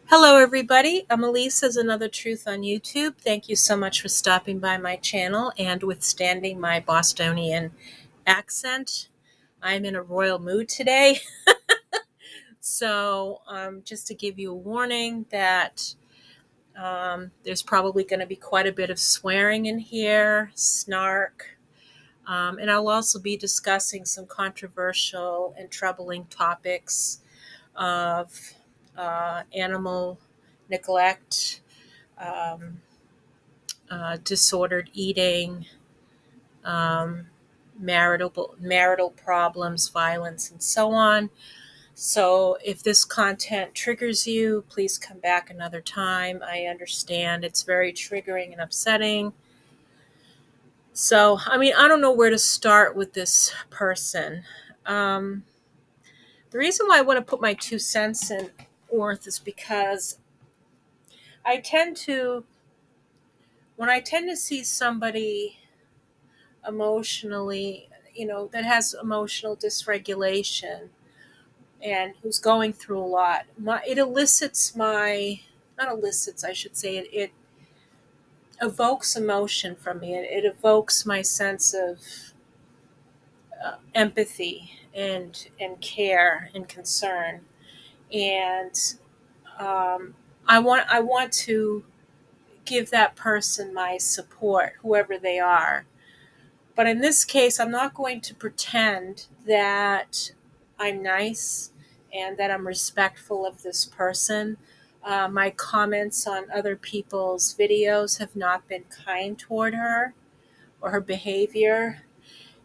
Hello, everybody. I'm Elisa's Another Truth on YouTube. Thank you so much for stopping by my channel and withstanding my Bostonian accent. I'm in a royal mood today. So, just to give you a warning that there's probably going to be quite a bit of swearing in here, snark, and I'll also be discussing some controversial and troubling topics of animal neglect, um, disordered eating, um, marital problems, violence, and so on. So, if this content triggers you, please come back another time. I understand it's very triggering and upsetting. So, I don't know where to start with this person. Um, the reason why I want to put my 2 cents in worth is because I tend to, when I tend to see somebody emotionally, that has emotional dysregulation and who's going through a lot, it elicits not elicits, I should say, it evokes emotion from me. It evokes my sense of empathy and care and concern. And um, I want to give that person my support, whoever they are. But in this case, I'm not going to pretend that I'm nice and that I'm respectful of this person. My comments on other people's videos have not been kind toward her or her behavior.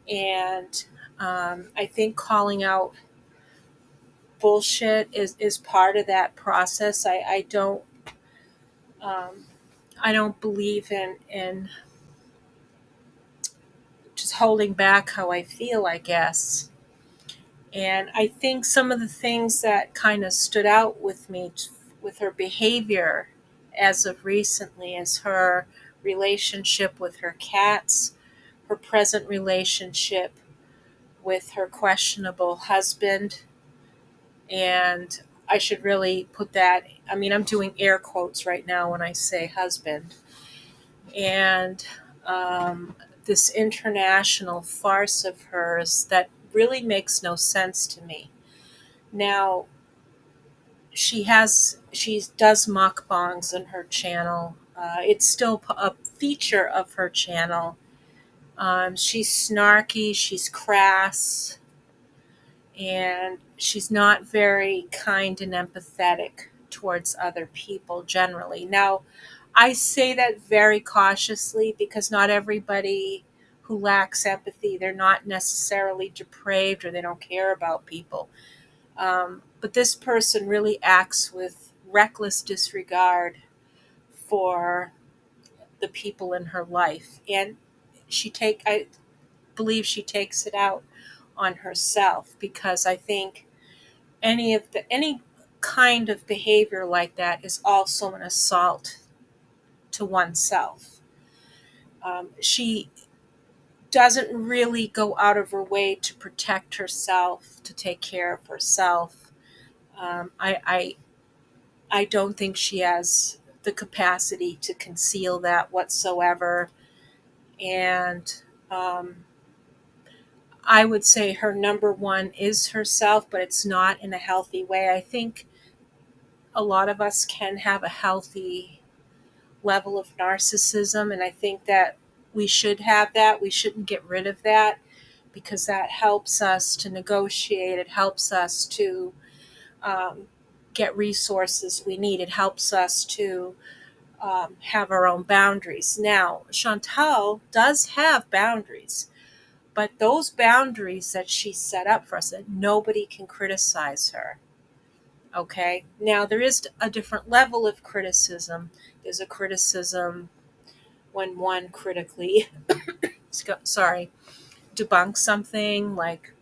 And I think calling out bullshit is part of that process. Um, I don't believe in just holding back how I feel, I guess. And I think some of the things that kind of stood out with me with her behavior as of recently is her relationship with her cats, her present relationship with her questionable husband. And I should really put that, I'm doing air quotes right now when I say husband. And um, this international farce of hers that really makes no sense to me. Now, she does mukbangs on her channel. It's still a feature of her channel. She's snarky, she's crass, and she's not very kind and empathetic towards other people generally. Now, I say that very cautiously because not everybody who lacks empathy, they're not necessarily depraved or they don't care about people. But this person really acts with reckless disregard for the people in her life, and I believe she takes it out on herself because I think any kind of behavior like that is also an assault to oneself. She doesn't really go out of her way to protect herself, to take care of herself. I don't think she has the capacity to conceal that whatsoever. And I would say her number one is herself, but it's not in a healthy way. I think a lot of us can have a healthy level of narcissism, and I think that we should have that. We shouldn't get rid of that because that helps us to negotiate. It helps us to um, get resources we need. It helps us to have our own boundaries. Now, Chantal does have boundaries, but those boundaries that she set up for us, that nobody can criticize her. Okay. Now, there is a different level of criticism. There's a criticism when one critically, sorry, debunks something like,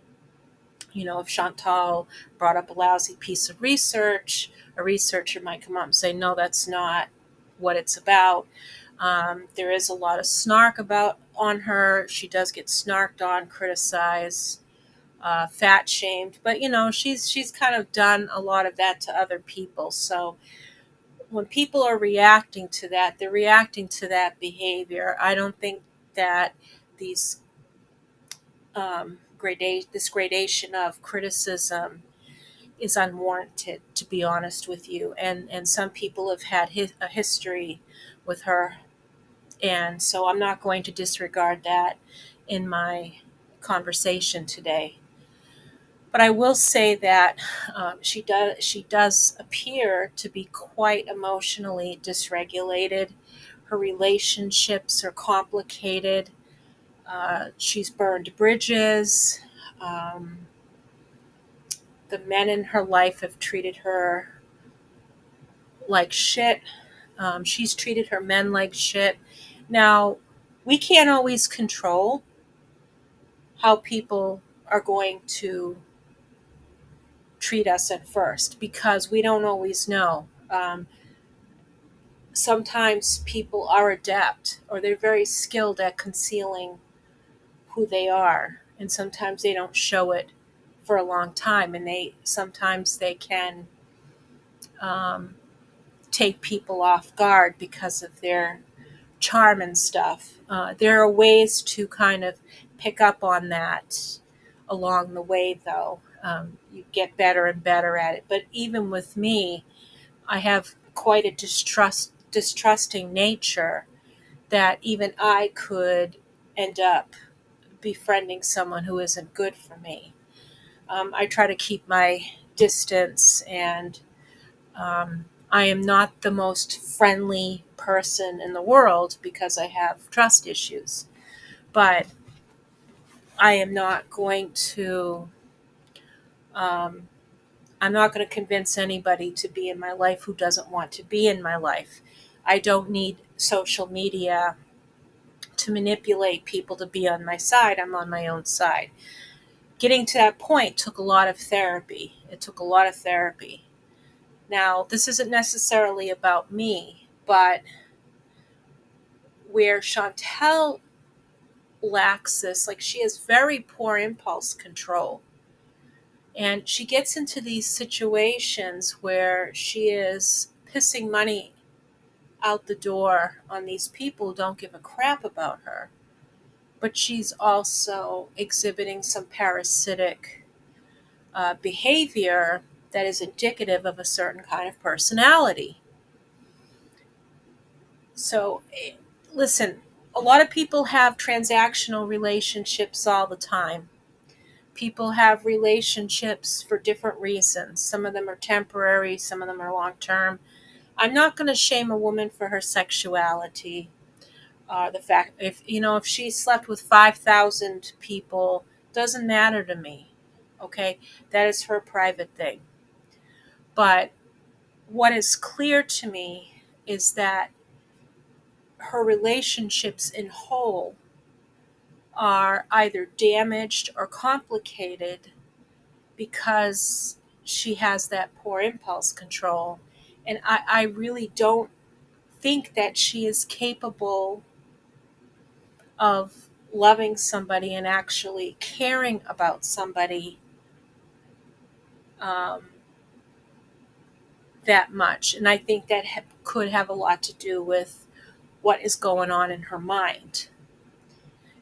if Chantal brought up a lousy piece of research, a researcher might come up and say, no, that's not what it's about. There is a lot of snark on her. She does get snarked on, criticized, fat shamed, but she's kind of done a lot of that to other people. So when people are reacting to that, they're reacting to that behavior. I don't think that these this gradation of criticism is unwarranted, to be honest with you. And some people have had a history with her, and so I'm not going to disregard that in my conversation today. But I will say that she does appear to be quite emotionally dysregulated. Her relationships are complicated. She's burned bridges. Um, the men in her life have treated her like shit. She's treated her men like shit. Now, we can't always control how people are going to treat us at first because we don't always know. Sometimes people are adept or they're very skilled at concealing who they are, and sometimes they don't show it for a long time, and they can um, take people off guard because of their charm and stuff. There are ways to kind of pick up on that along the way, though. You get better and better at it. But even with me, I have quite a distrusting nature that even I could end up befriending someone who isn't good for me. I try to keep my distance, and I am not the most friendly person in the world because I have trust issues. But I am not going to. Um, I'm not going to convince anybody to be in my life who doesn't want to be in my life. I don't need social media to manipulate people to be on my side. I'm on my own side. Getting to that point took a lot of therapy. It took a lot of therapy. Now, this isn't necessarily about me, but where Chantal lacks this, like she has very poor impulse control. And she gets into these situations where she is pissing money out the door on these people who don't give a crap about her. But she's also exhibiting some parasitic behavior that is indicative of a certain kind of personality. So, listen, a lot of people have transactional relationships all the time. People have relationships for different reasons. Some of them are temporary, some of them are long term. I'm not going to shame a woman for her sexuality. The fact if she slept with 5,000 people doesn't matter to me. Okay, that is her private thing. But what is clear to me is that her relationships in whole are either damaged or complicated because she has that poor impulse control. And I really don't think that she is capable of loving somebody and actually caring about somebody um, that much. And I think that could have a lot to do with what is going on in her mind.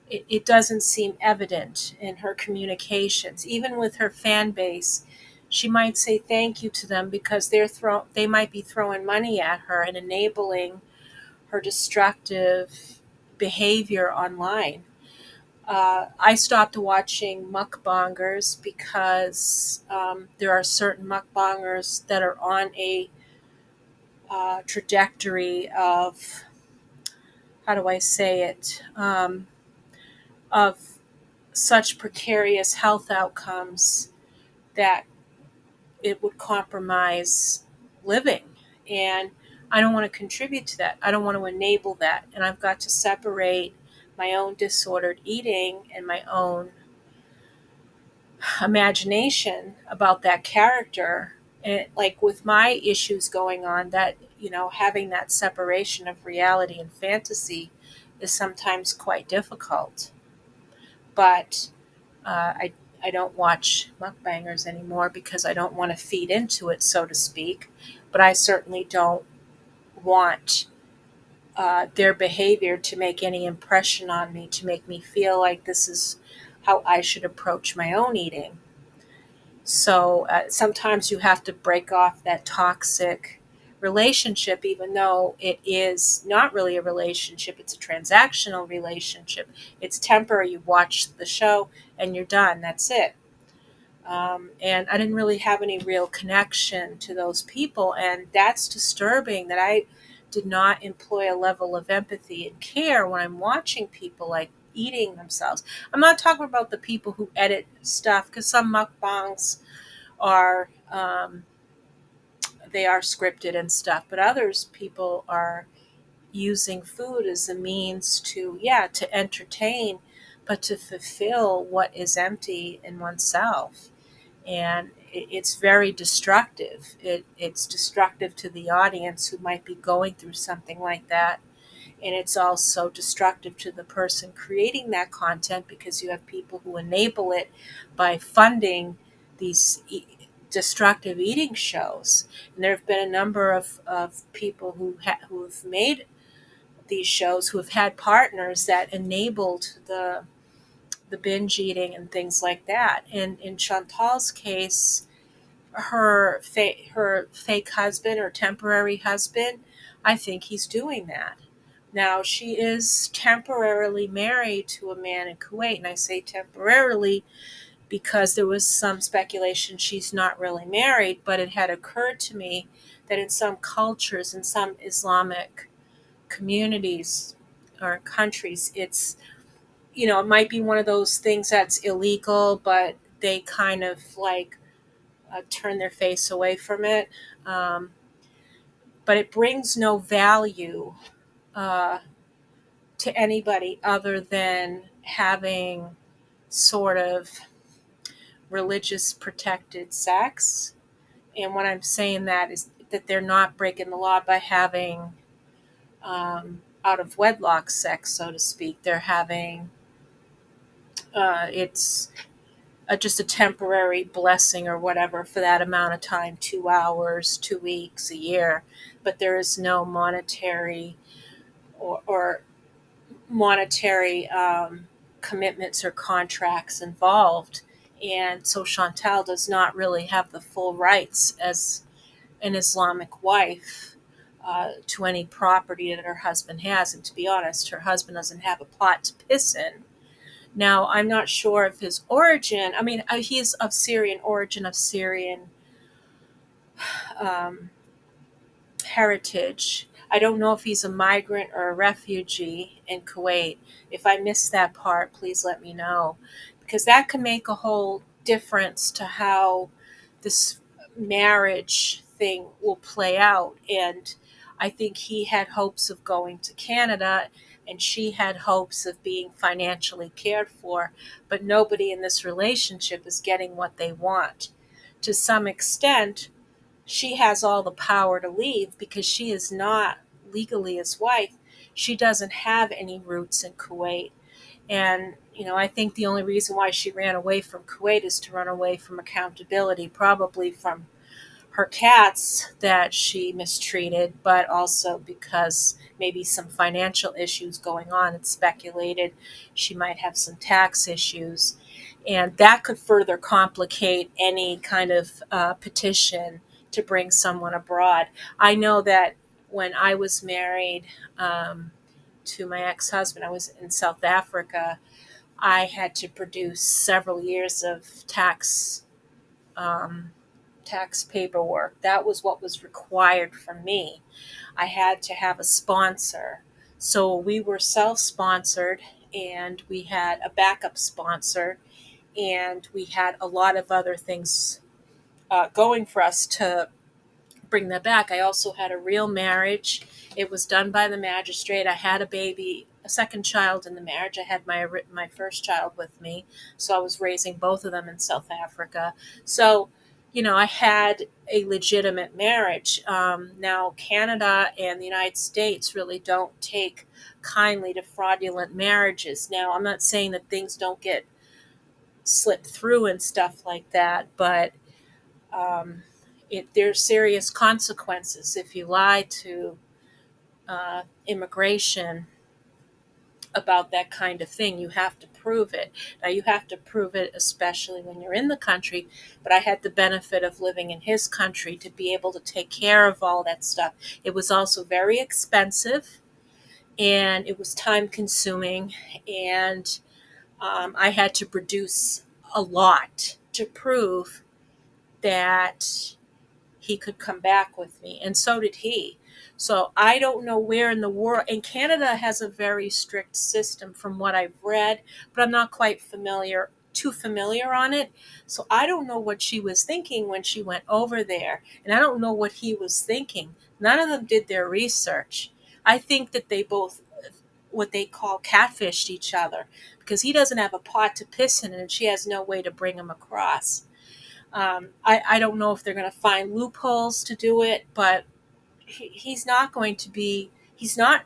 It doesn't seem evident in her communications. Even with her fan base, she might say thank you to them because they might be throwing money at her and enabling her destructive behavior online. I stopped watching mukbangers because there are certain mukbangers that are on a trajectory of, how do I say it, of such precarious health outcomes that it would compromise living. And I don't want to contribute to that. I don't want to enable that. And I've got to separate my own disordered eating and my own imagination about that character. And like with my issues going on, that, having that separation of reality and fantasy is sometimes quite difficult. But I don't watch mukbangers anymore because I don't want to feed into it, so to speak. But I certainly don't want their behavior to make any impression on me, to make me feel like this is how I should approach my own eating. So sometimes you have to break off that toxic relationship, even though it is not really a relationship, it's a transactional relationship. It's temporary. You watch the show and you're done. That's it. And I didn't really have any real connection to those people. And that's disturbing that I did not employ a level of empathy and care when I'm watching people like eating themselves. I'm not talking about the people who edit stuff, because some mukbangs are they are scripted and stuff, but others people are using food as a means to, yeah, to entertain, but to fulfill what is empty in oneself. And it's very destructive. It's destructive to the audience who might be going through something like that. And it's also destructive to the person creating that content, because you have people who enable it by funding these destructive eating shows. And there have been a number of people who have made these shows, who have had partners that enabled the binge eating and things like that. And in Chantal's case, her fake husband or temporary husband, I think he's doing that. Now, she is temporarily married to a man in Kuwait, and I say temporarily because there was some speculation she's not really married, but it had occurred to me that in some cultures, in some Islamic communities or countries, it's, it might be one of those things that's illegal, but they kind of like turn their face away from it. Um, but it brings no value uh, to anybody other than having sort of religious protected sex. And what I'm saying that is that they're not breaking the law by having out of wedlock sex, so to speak. They're having it's just a temporary blessing or whatever for that amount of time, 2 hours, 2 weeks, a year. But there is no monetary or monetary commitments or contracts involved. And so Chantal does not really have the full rights as an Islamic wife to any property that her husband has. And to be honest, her husband doesn't have a pot to piss in. Now, I'm not sure of his origin. I mean, he's of Syrian origin, of Syrian um, heritage. I don't know if he's a migrant or a refugee in Kuwait. If I missed that part, please let me know, because that can make a whole difference to how this marriage thing will play out. And I think he had hopes of going to Canada, and she had hopes of being financially cared for, but nobody in this relationship is getting what they want. To some extent, she has all the power to leave because she is not legally his wife. She doesn't have any roots in Kuwait. And, I think the only reason why she ran away from Kuwait is to run away from accountability, probably from her cats that she mistreated, but also because maybe some financial issues going on. It's speculated she might have some tax issues. And that could further complicate any kind of petition to bring someone abroad. I know that when I was married to my ex husband, I was in South Africa. I had to produce several years of um, tax paperwork. That was what was required from me. I had to have a sponsor. So we were self sponsored, and we had a backup sponsor, and we had a lot of other things going for us to bring that back. I also had a real marriage. It was done by the magistrate. I had a baby, a second child in the marriage. I had my first child with me, so I was raising both of them in South Africa. So, I had a legitimate marriage. Now, Canada and the United States really don't take kindly to fraudulent marriages. Now, I'm not saying that things don't get slipped through and stuff like that, but there's serious consequences if you lie to immigration about that kind of thing. You have to prove it. Now, you have to prove it especially when you're in the country, but I had the benefit of living in his country to be able to take care of all that stuff. It was also very expensive, and it was time consuming, and I had to produce a lot to prove that he could come back with me, and so did he. So I don't know where in the world, and Canada has a very strict system from what I've read, but I'm not quite too familiar on it. So I don't know what she was thinking when she went over there, and I don't know what he was thinking. None of them did their research. I think that they both, what they call, catfished each other, because he doesn't have a pot to piss in, and she has no way to bring him across. I don't know if they're going to find loopholes to do it, but he's not going to be, he's not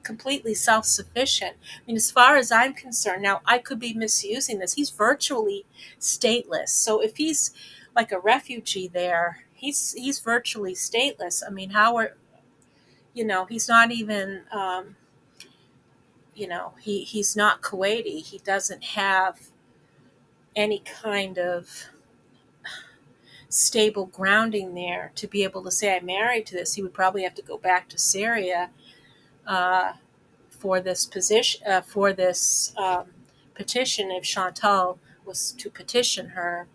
completely self sufficient. I mean, as far as I'm concerned, now I could be misusing this. He's virtually stateless. So if he's like a refugee there, he's virtually stateless. I mean, how are, he's not even, he's not Kuwaiti. He doesn't have any kind of stable grounding there to be able to say I'm married to this. He would probably have to go back to Syria uh, for this position, for this petition, if Chantal was to petition her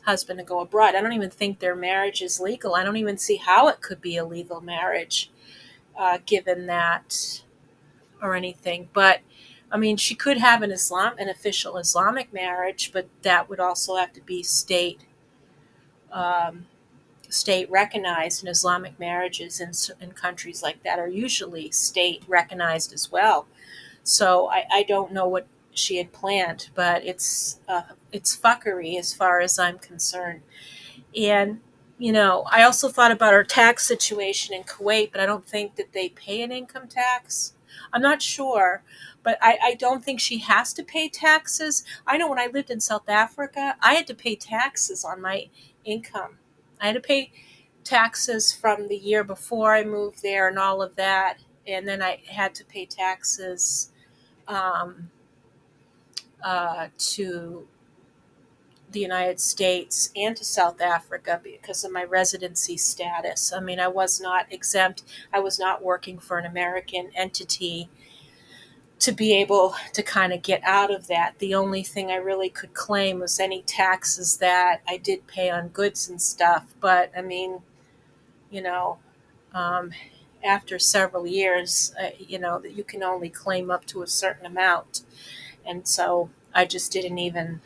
husband to go abroad. I don't even think their marriage is legal. I don't even see how it could be a legal marriage, given that, or anything. But I mean, she could have an official Islamic marriage, but that would also have to be um, state recognized, and Islamic marriages in countries like that are usually state recognized as well. So I don't know what she had planned, but it's fuckery as far as I'm concerned. And I also thought about our tax situation in Kuwait, but I don't think that they pay an income tax. I'm not sure, but I don't think she has to pay taxes. I know when I lived in South Africa, I had to pay taxes on my income. I had to pay taxes from the year before I moved there and all of that. And then I had to pay taxes um, to the United States and to South Africa because of my residency status. I mean, I was not exempt. I was not working for an American entity to be able to kind of get out of that. The only thing I really could claim was any taxes that I did pay on goods and stuff. But I mean, you know, um, after several years, that you can only claim up to a certain amount. And so I just didn't even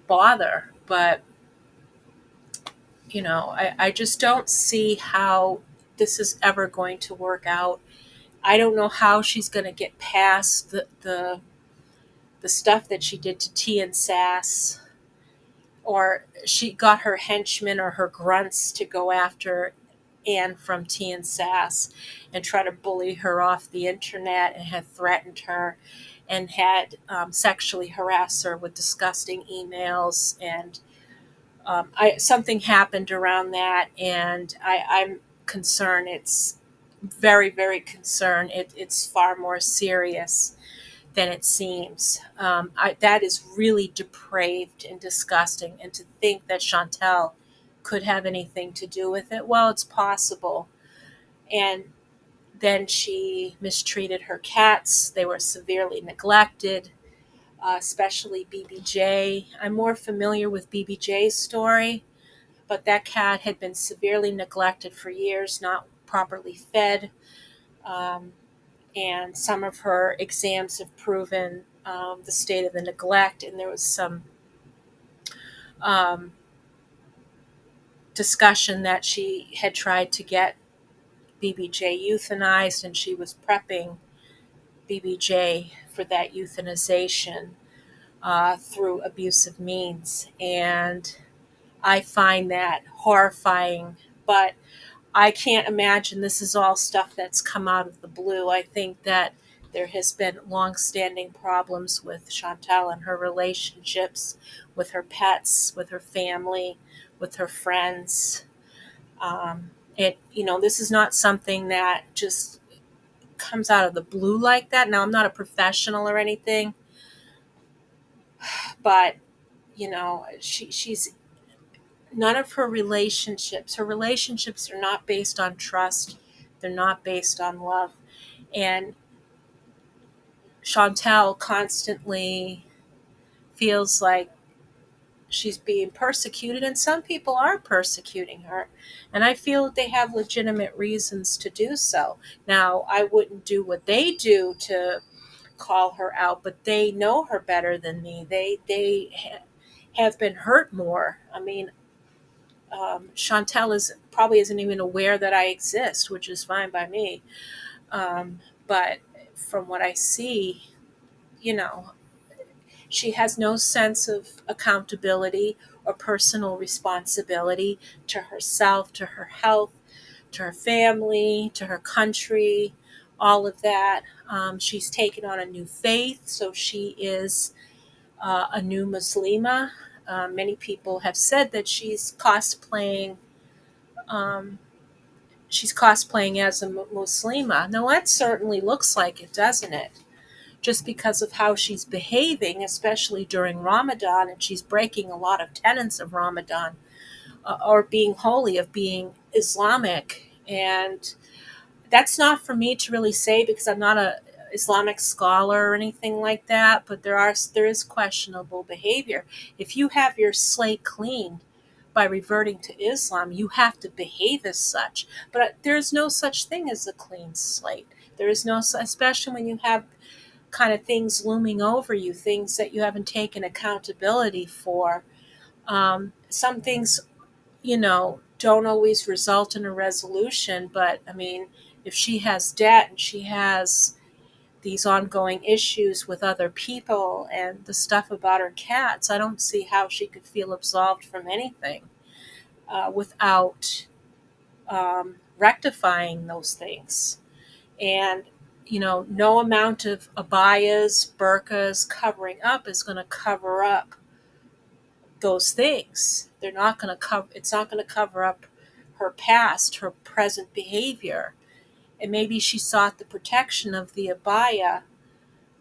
bother. But I just don't see how this is ever going to work out. I don't know how she's going to get past the stuff that she did to T and Sass, or she got her henchmen or her grunts to go after Anne from T and Sass and try to bully her off the internet, and had threatened her and had sexually harassed her with disgusting emails. And something happened around that, and I'm concerned. It's very, very concerned. It's far more serious than it seems. That is really depraved and disgusting. And to think that Chantal could have anything to do with it, well, it's possible. And then she mistreated her cats. They were severely neglected, especially BBJ. I'm more familiar with BBJ's story, but that cat had been severely neglected for years, not properly fed. Um, and some of her exams have proven the state of the neglect. And there was some um, discussion that she had tried to get BBJ euthanized, and she was prepping BBJ for that euthanization through abusive means. And I find that horrifying, but I can't imagine this is all stuff that's come out of the blue. I think that there has been long-standing problems with Chantal and her relationships with her pets, with her family, with her friends. This is not something that just comes out of the blue like that. Now, I'm not a professional or anything, but she's none of her relationships are not based on trust. They're not based on love. And Chantal constantly feels like she's being persecuted, and some people are persecuting her. And I feel that they have legitimate reasons to do so. Now, I wouldn't do what they do to call her out, but they know her better than me. Have been hurt more. I mean, Chantel probably isn't even aware that I exist, which is fine by me. But from what I see, you know, she has no sense of accountability or personal responsibility to herself, to her health, to her family, to her country, all of that. She's taken on a new faith, so she is a new Muslima. Many people have said that um, she's cosplaying as a Muslima. Now that certainly looks like it, doesn't it? Just because of how she's behaving, especially during Ramadan, and she's breaking a lot of tenets of Ramadan, or being holy, of being Islamic. And that's not for me to really say because I'm not a Islamic scholar or anything like that, but there is questionable behavior. If you have your slate cleaned by reverting to Islam, you have to behave as such. But there's no such thing as a clean slate. There is no, especially when you have kind of things looming over you, things that you haven't taken accountability for. Some things, don't always result in a resolution, but I mean, if she has debt and she has these ongoing issues with other people and the stuff about her cats, I don't see how she could feel absolved from anything without rectifying those things. And no amount of abayas, burqas, covering up is going to cover up those things. They're not going to cover. It's not going to cover up her past, her present behavior. And maybe she sought the protection of the abaya,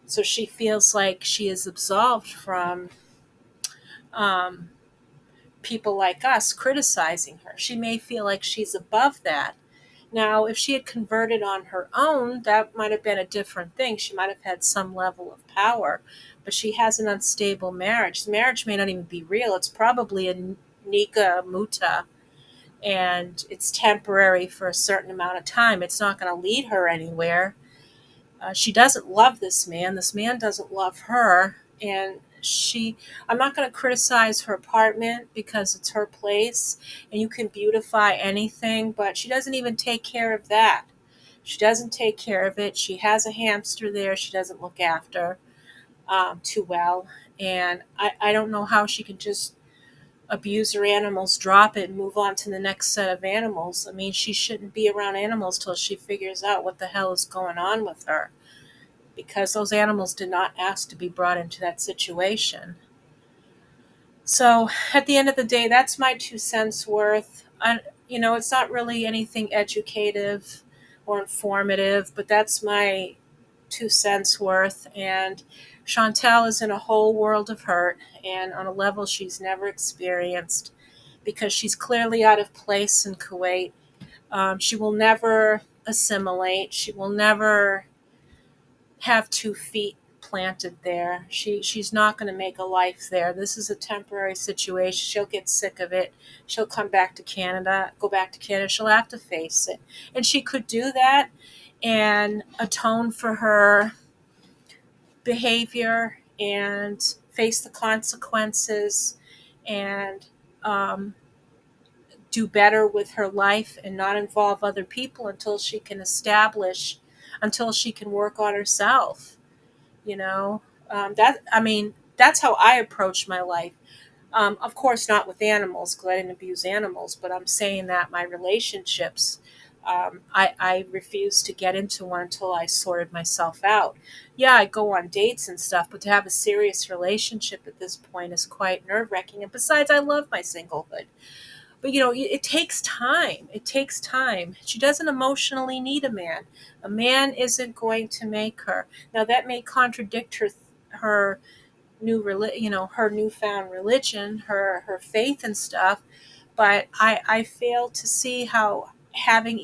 so she feels like she is absolved from um, people like us criticizing her. She may feel like she's above that. Now, if she had converted on her own, that might have been a different thing. She might have had some level of power, but she has an unstable marriage. The marriage may not even be real. It's probably a nika muta, and it's temporary for a certain amount of time. It's not going to lead her anywhere. She doesn't love this man. This man doesn't love her. And I'm not going to criticize her apartment because it's her place and you can beautify anything, but she doesn't even take care of that. She doesn't take care of it. She has a hamster there. She doesn't look after too well. And I don't know how she can just abuse her animals, drop it, and move on to the next set of animals. I mean, she shouldn't be around animals till she figures out what the hell is going on with her, because those animals did not ask to be brought into that situation. So at the end of the day, that's my 2 cents worth. It's not really anything educative or informative, but that's my 2 cents worth. And Chantal is in a whole world of hurt and on a level she's never experienced because she's clearly out of place in Kuwait. She will never assimilate. She will never have 2 feet planted there. She's not going to make a life there. This is a temporary situation. She'll get sick of it. She'll come back to Canada, go back to Canada. She'll have to face it. And she could do that and atone for her behavior and face the consequences and do better with her life and not involve other people until she can work on herself. That's how I approach my life. Of course, not with animals because I didn't abuse animals, but I'm saying that my relationships, I refuse to get into one until I sorted myself out. Yeah, I go on dates and stuff, but to have a serious relationship at this point is quite nerve wracking. And besides, I love my singlehood. But it takes time. It takes time. She doesn't emotionally need a man. A man isn't going to make her. Now that may contradict her her newfound religion, her faith and stuff. But I fail to see how having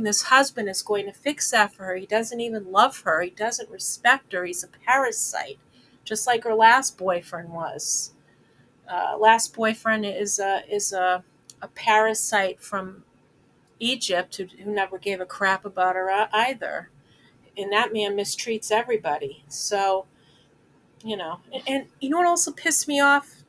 this husband is going to fix that for her. He doesn't even love her. He doesn't respect her. He's a parasite, just like her last boyfriend was. Last boyfriend is a parasite from Egypt who never gave a crap about her either. And that man mistreats everybody. So, and you know what also pissed me off?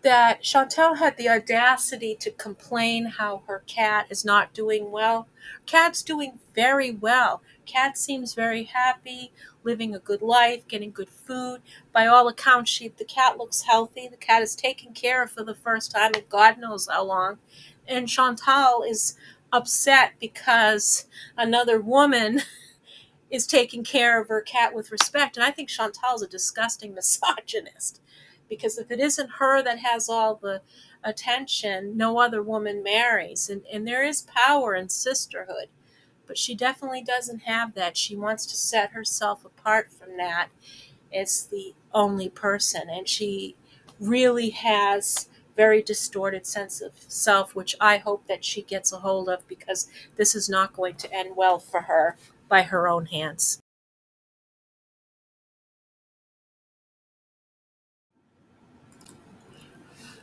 That Chantal had the audacity to complain how her cat is not doing well. Cat's doing very well. Cat seems very happy, living a good life, getting good food. By all accounts, the cat looks healthy. The cat is taken care of for the first time in God knows how long. And Chantal is upset because another woman is taking care of her cat with respect. And I think Chantal's a disgusting misogynist, because if it isn't her that has all the attention, no other woman marries. And there is power in sisterhood, but she definitely doesn't have that. She wants to set herself apart from that as the only person. And she really has very distorted sense of self, which I hope that she gets a hold of, because this is not going to end well for her by her own hands.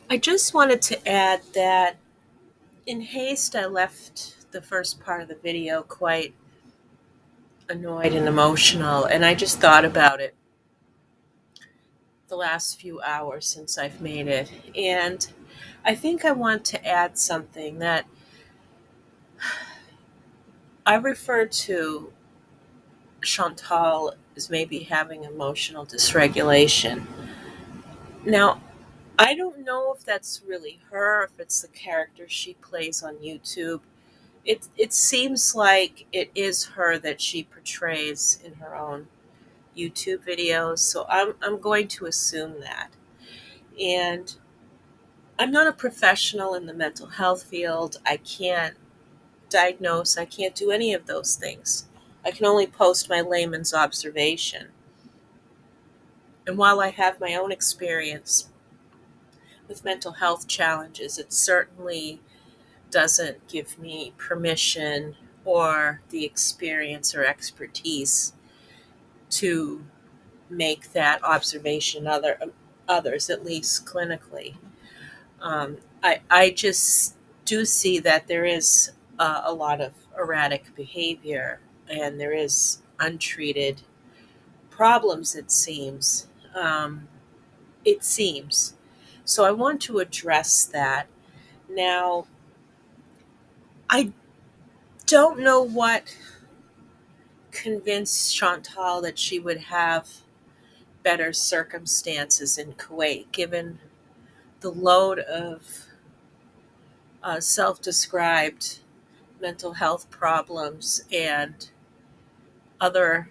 I just wanted to add that in haste, I left the first part of the video quite annoyed and emotional, and I just thought about it the last few hours since I've made it. And I think I want to add something that I refer to Chantal as maybe having emotional dysregulation. Now, I don't know if that's really her, if it's the character she plays on YouTube. It seems like it is her that she portrays in her own YouTube videos, so I'm going to assume that. And I'm not a professional in the mental health field. I can't diagnose, I can't do any of those things. I can only post my layman's observation. And while I have my own experience with mental health challenges, it certainly doesn't give me permission or the experience or expertise to make that observation others, at least clinically. I just do see that there is a lot of erratic behavior, and there is untreated problems, it seems. It seems. So I want to address that. Now, I don't know what convinced Chantal that she would have better circumstances in Kuwait, given the load of self described mental health problems and other,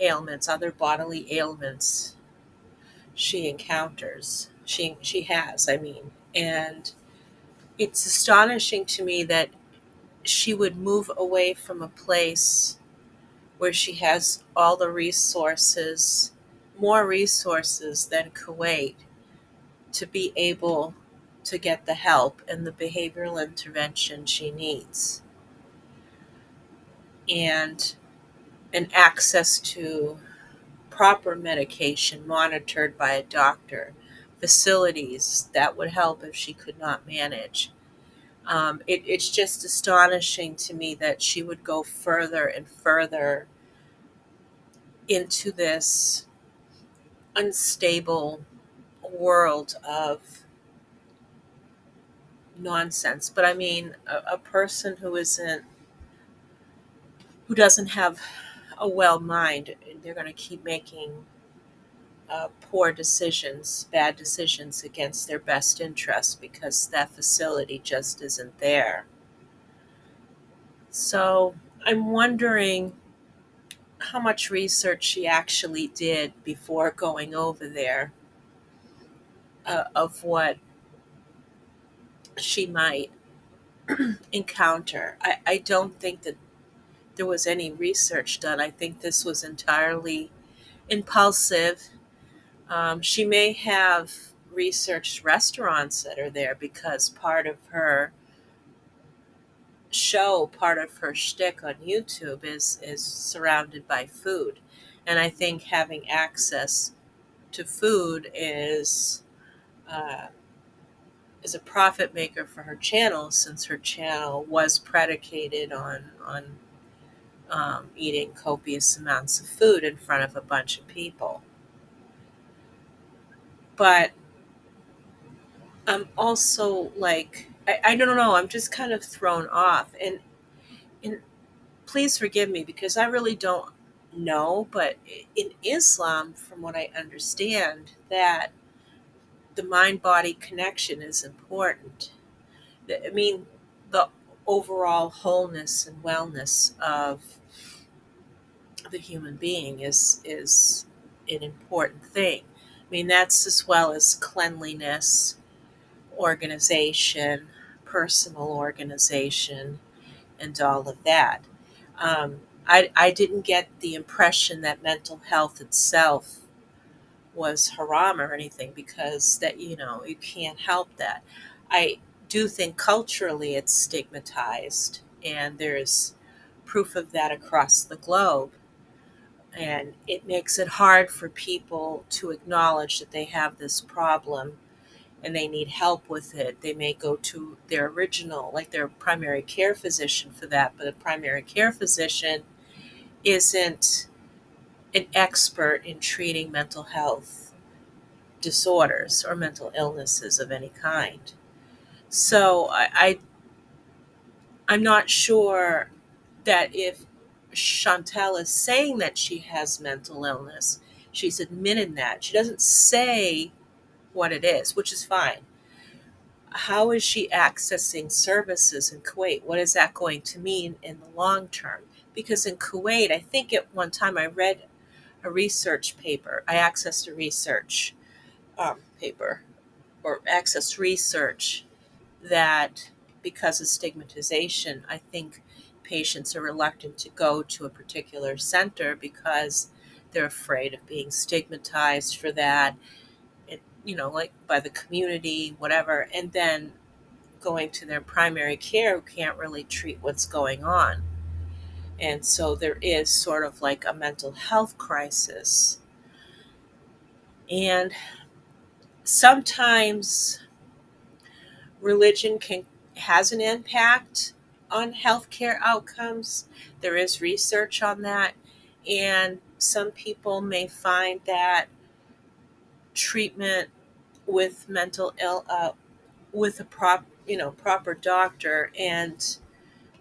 ailments, other bodily ailments she encounters. She has, I mean. And it's astonishing to me that she would move away from a place where she has all the resources, more resources than Kuwait, to be able to get the help and the behavioral intervention she needs, and access to proper medication monitored by a doctor, facilities that would help if she could not manage. It's just astonishing to me that she would go further and further into this unstable world of nonsense. But I mean, a person who doesn't have a well mind, they're going to keep making poor decisions, bad decisions against their best interests, because that facility just isn't there. So I'm wondering how much research she actually did before going over there, of what she might encounter. I don't think that there was any research done. I think this was entirely impulsive. She may have researched restaurants that are there because part of her show, part of her shtick on YouTube is surrounded by food, and I think having access to food uh, is a profit maker for her channel, since her channel was predicated on eating copious amounts of food in front of a bunch of people. But I'm also like, I don't know, I'm just kind of thrown off. And please forgive me because I really don't know, but in Islam, from what I understand, that the mind body connection is important. I mean, the overall wholeness and wellness of the human being is an important thing. I mean, that's as well as cleanliness, organization, personal organization, and all of that. I didn't get the impression that mental health itself was haram or anything, because that, you can't help that. I do think culturally it's stigmatized, and there's proof of that across the globe, and it makes it hard for people to acknowledge that they have this problem and they need help with it. They may go to their original, like their primary care physician for that, but a primary care physician isn't an expert in treating mental health disorders or mental illnesses of any kind. So I'm not sure that if Chantal is saying that she has mental illness, she's admitted that. She doesn't say what it is, which is fine. How is she accessing services in Kuwait? What is that going to mean in the long term? Because in Kuwait, I think at one time I read a research paper. I accessed a research paper, or accessed research, that because of stigmatization, I think patients are reluctant to go to a particular center because they're afraid of being stigmatized for that, like by the community, whatever. And then going to their primary care who can't really treat what's going on. And so there is sort of like a mental health crisis. And sometimes religion can has an impact on healthcare outcomes. There is research on that. And some people may find that treatment with mental ill with a proper doctor, and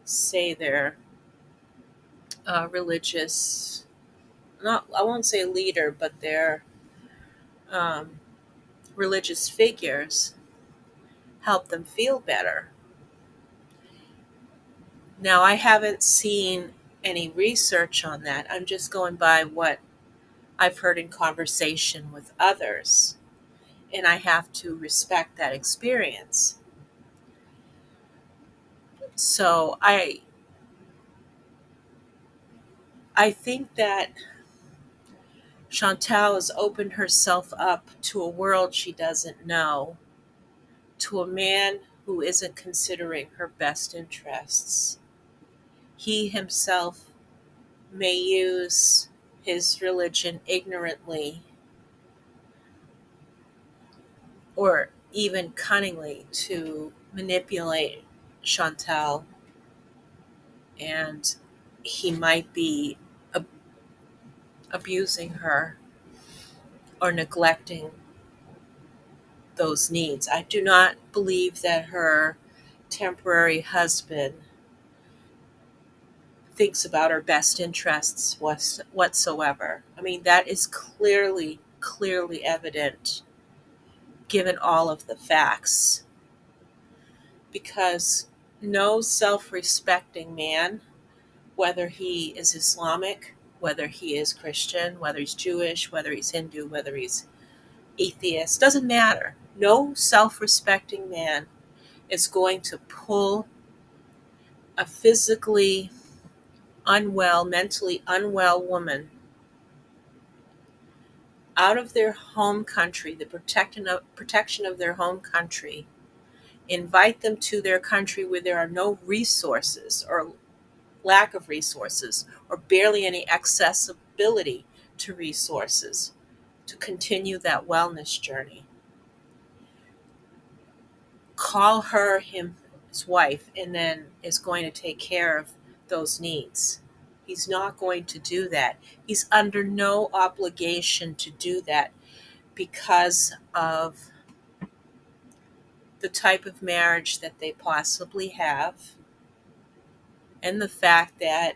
say they're religious, not, I won't say leader, but they're um, religious figures, help them feel better. Now, I haven't seen any research on that. I'm just going by what I've heard in conversation with others, and I have to respect that experience. So I think that Chantal has opened herself up to a world she doesn't know, to a man who isn't considering her best interests. He himself may use his religion ignorantly or even cunningly to manipulate Chantal, and he might be ab- abusing her or neglecting those needs. I do not believe that her temporary husband thinks about her best interests whatsoever. I mean, that is clearly evident given all of the facts, because no self respecting man, whether he is Islamic, whether he is Christian, whether he's Jewish, whether he's Hindu, whether he's atheist, doesn't matter. No self respecting man is going to pull a physically unwell, mentally unwell woman out of their home country, the protection of their home country, invite them to their country where there are no resources or lack of resources or barely any accessibility to resources to continue that wellness journey. Call her his wife, and then is going to take care of those needs. He's not going to do that. He's under no obligation to do that because of the type of marriage that they possibly have and the fact that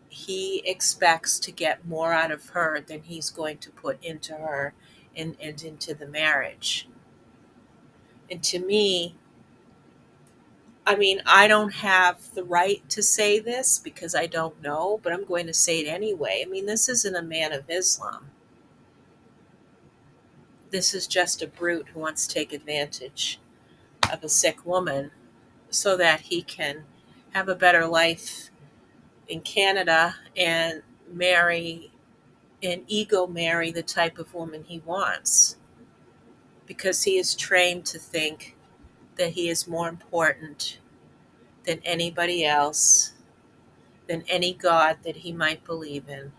he expects to get more out of her than he's going to put into her and into the marriage. And to me, I mean, I don't have the right to say this because I don't know, but I'm going to say it anyway. I mean, this isn't a man of Islam. This is just a brute who wants to take advantage of a sick woman so that he can have a better life in Canada and marry marry the type of woman he wants, because he is trained to think that he is more important than anybody else, than any god that he might believe in,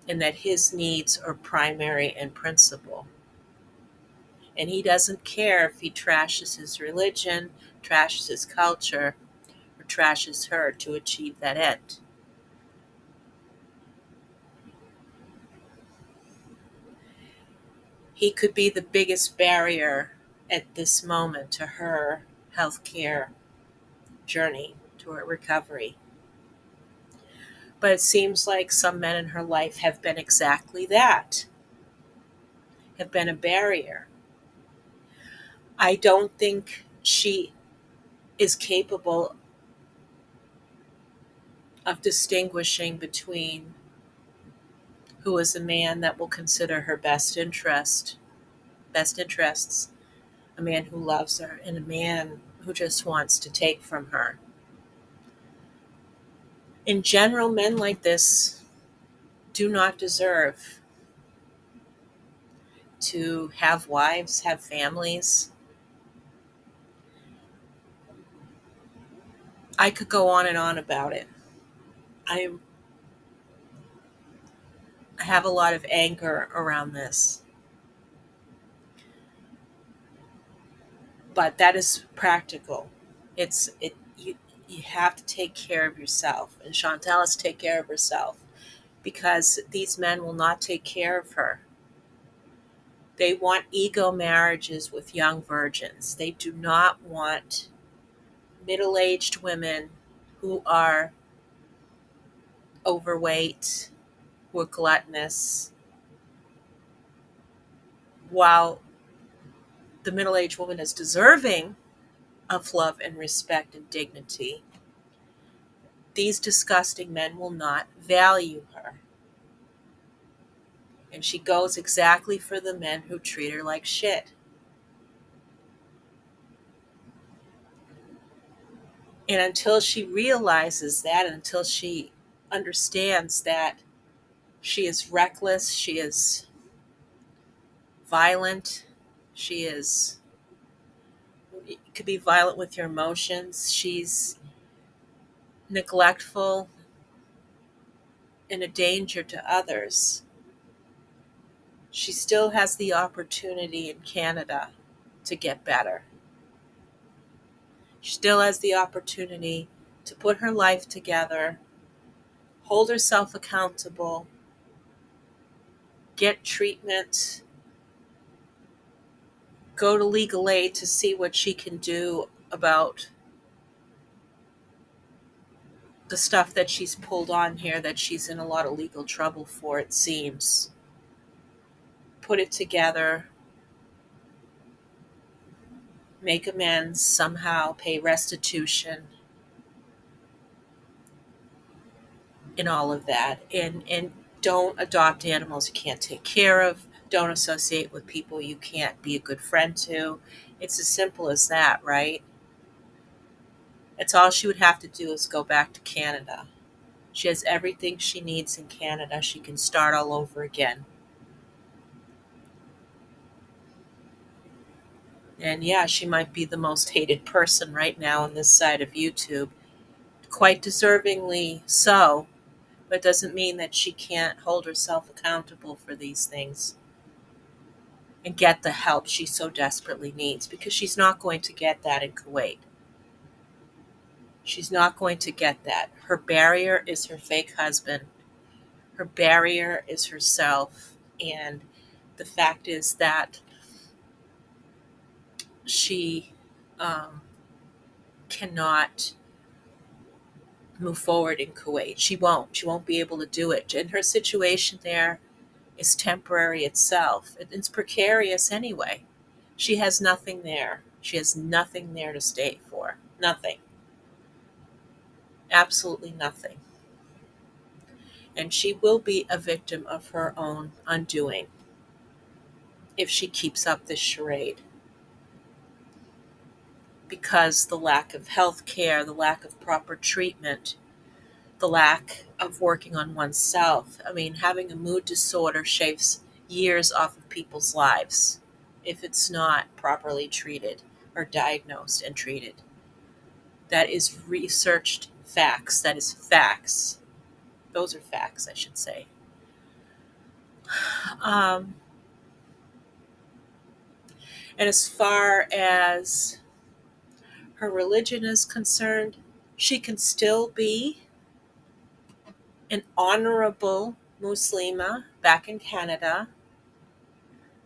and that his needs are primary and principal. And he doesn't care if he trashes his religion, trashes his culture, or trashes her to achieve that end. He could be the biggest barrier at this moment to her healthcare journey, to her recovery. But it seems like some men in her life have been exactly that, have been a barrier. I don't think she is capable of distinguishing between who is a man that will consider her best interests, a man who loves her, and a man who just wants to take from her. In general, men like this do not deserve to have wives, have families. I could go on and on about it. I have a lot of anger around this. But that is practical. You have to take care of yourself, and Chantal has to take care of herself, because these men will not take care of her. They want ego marriages with young virgins. They do not want middle-aged women who are overweight, who are gluttonous, while the middle-aged woman is deserving of love and respect and dignity. These disgusting men will not value her. And she goes exactly for the men who treat her like shit. And until she realizes that, until she understands that she is reckless, she is violent, you could be violent with your emotions, she's neglectful and a danger to others, she still has the opportunity in Canada to get better. She still has the opportunity to put her life together, hold herself accountable, get treatment, go to legal aid to see what she can do about the stuff that she's pulled on here, that she's in a lot of legal trouble for, it seems. Put it together, make amends somehow, pay restitution, and all of that. And don't adopt animals you can't take care of. Don't associate with people you can't be a good friend to. It's as simple as that, right? It's all she would have to do is go back to Canada. She has everything she needs in Canada. She can start all over again. And yeah, she might be the most hated person right now on this side of YouTube. Quite deservingly so, but it doesn't mean that she can't hold herself accountable for these things and get the help she so desperately needs, because she's not going to get that in Kuwait. She's not going to get that. Her barrier is her fake husband. Her barrier is herself. And the fact is that she um, cannot move forward in Kuwait. She won't. She won't be able to do it. And her situation there is temporary itself. It's precarious anyway. She has nothing there. She has nothing there to stay for. Nothing. Absolutely nothing. And she will be a victim of her own undoing if she keeps up this charade. Because the lack of health care, the lack of proper treatment, the lack of working on oneself. I mean, having a mood disorder shaves years off of people's lives if it's not properly treated or diagnosed and treated. That is researched facts. That is facts. Those are facts, I should say. Um, and as far as her religion is concerned, she can still be an honorable Muslima back in Canada.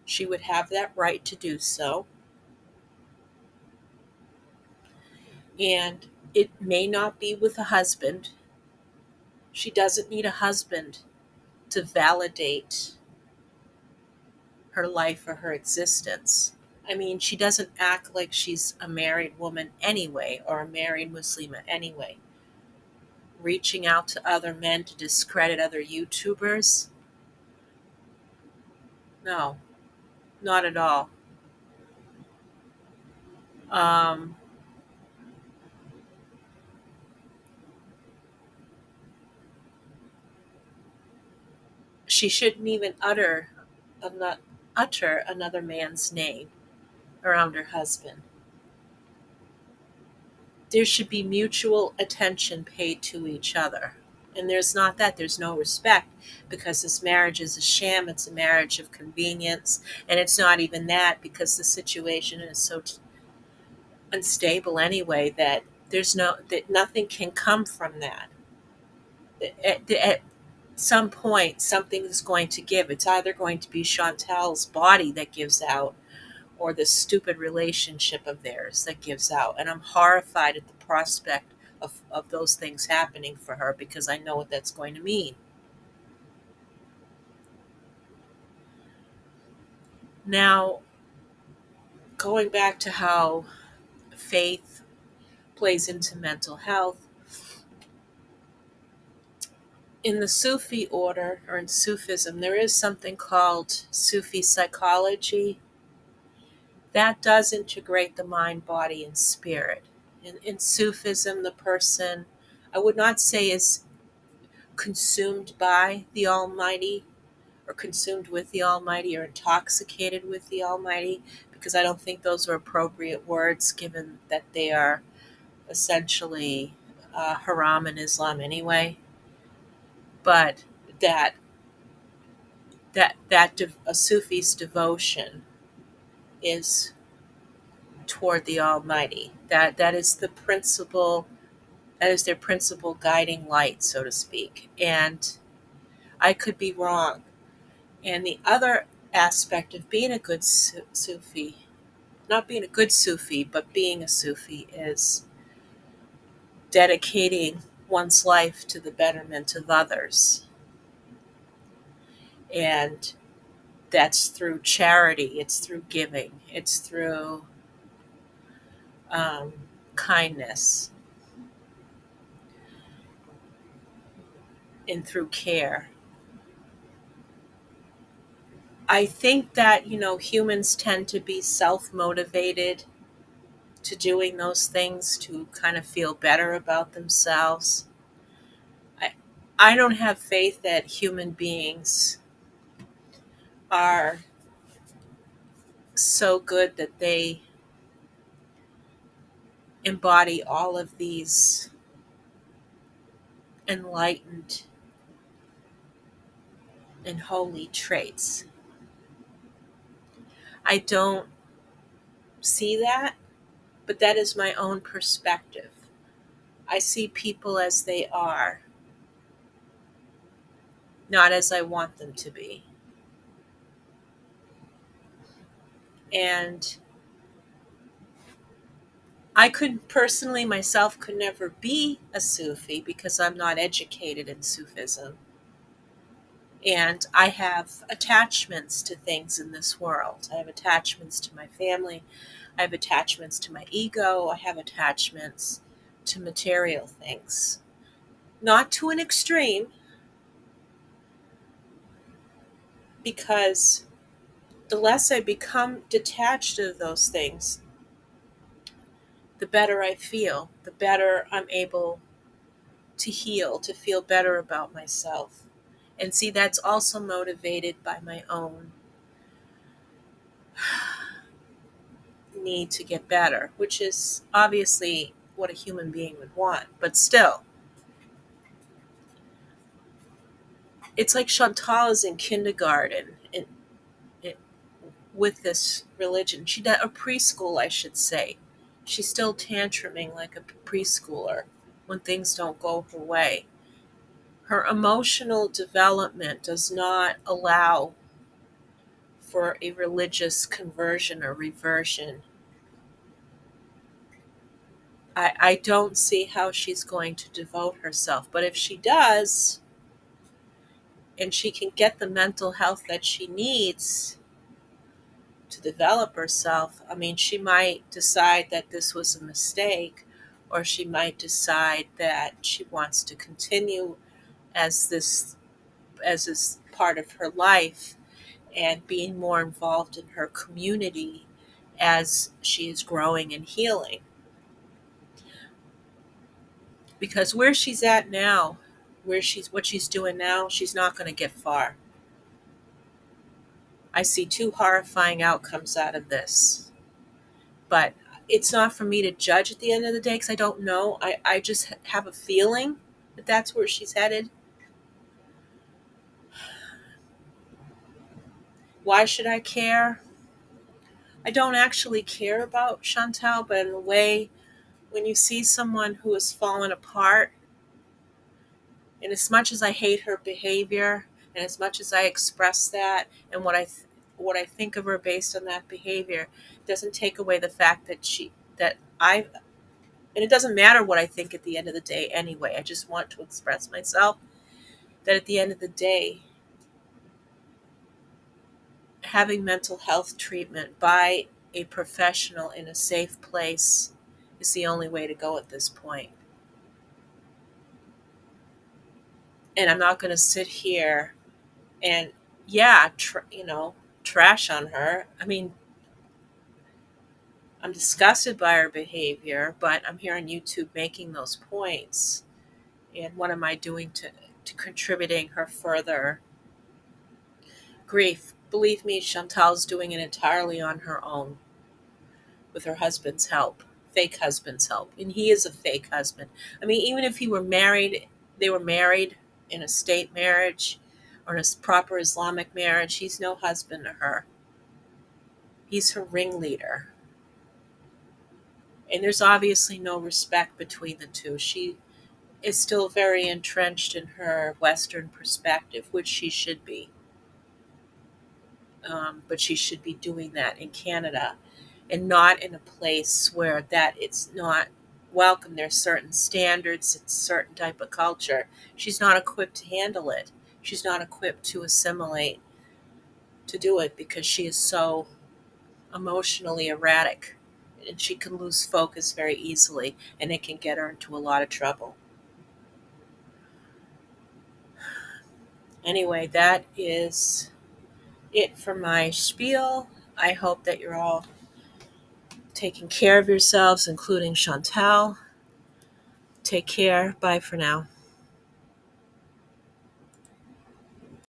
She would have that right to do so. And it may not be with a husband. She doesn't need a husband to validate her life or her existence. I mean, she doesn't act like she's a married woman anyway, or a married Muslima anyway. Reaching out to other men to discredit other YouTubers? No, not at all. Um, she shouldn't even utter another man's name around her husband. There should be mutual attention paid to each other. And there's not that. There's no respect, because this marriage is a sham. It's a marriage of convenience. And it's not even that, because the situation is so unstable anyway that that nothing can come from that. At some point, something is going to give. It's either going to be Chantal's body that gives out, or this stupid relationship of theirs that gives out. And I'm horrified at the prospect of those things happening for her, because I know what that's going to mean. Now, going back to how faith plays into mental health, in the Sufi order, or in Sufism, there is something called Sufi psychology that does integrate the mind, body, and spirit. In Sufism, the person, I would not say, is consumed by the Almighty, or consumed with the Almighty, or intoxicated with the Almighty, because I don't think those are appropriate words, given that they are essentially haram in Islam anyway. But that a Sufi's devotion is toward the Almighty. That is the principal. That is their principal guiding light, so to speak. And I could be wrong. And the other aspect of being a good Sufi, not being a good Sufi, but being a Sufi, is dedicating one's life to the betterment of others. And that's through charity, it's through giving, it's through um, kindness, and through care. I think that, humans tend to be self-motivated to doing those things to kind of feel better about themselves. I, I don't have faith that human beings are so good that they embody all of these enlightened and holy traits. I don't see that, but that is my own perspective. I see people as they are, not as I want them to be. And I could personally myself could never be a Sufi because I'm not educated in Sufism. And I have attachments to things in this world. I have attachments to my family. I have attachments to my ego. I have attachments to material things. Not to an extreme, because the less I become detached of those things, the better I feel, the better I'm able to heal, to feel better about myself. And see, that's also motivated by my own need to get better, which is obviously what a human being would want. But still, it's like Chantal is in kindergarten and with this religion. She does a preschool, I should say. She's still tantruming like a preschooler when things don't go her way. Her emotional development does not allow for a religious conversion or reversion. I don't see how she's going to devote herself. But if she does, and she can get the mental health that she needs to develop herself, I mean, she might decide that this was a mistake, or she might decide that she wants to continue as this part of her life and being more involved in her community as she is growing and healing. Because where she's at now, what she's doing now, she's not going to get far. I see two horrifying outcomes out of this. But it's not for me to judge at the end of the day because I don't know. I just have a feeling that that's where she's headed. Why should I care? I don't actually care about Chantal, but in a way, when you see someone who has fallen apart, and as much as I hate her behavior, and as much as I express that, and what I think of her based on that behavior, doesn't take away the fact that I and it doesn't matter what I think at the end of the day anyway. I just want to express myself that at the end of the day, having mental health treatment by a professional in a safe place is the only way to go at this point. And I'm not going to sit here and, yeah, trash on her. I mean, I'm disgusted by her behavior, but I'm here on YouTube making those points. And what am I doing to contributing her further grief? Believe me, Chantal's doing it entirely on her own with her husband's help, fake husband's help. And he is a fake husband. I mean, even if they were married in a state marriage or in a proper Islamic marriage, he's no husband to her. He's her ringleader. And there's obviously no respect between the two. She is still very entrenched in her Western perspective, which she should be. But she should be doing that in Canada and not in a place where that it's not welcome. There's certain standards, it's a certain type of culture. She's not equipped to handle it. She's not equipped to assimilate, to do it, because she is so emotionally erratic. And she can lose focus very easily, and it can get her into a lot of trouble. Anyway, that is it for my spiel. I hope that you're all taking care of yourselves, including Chantal. Take care. Bye for now.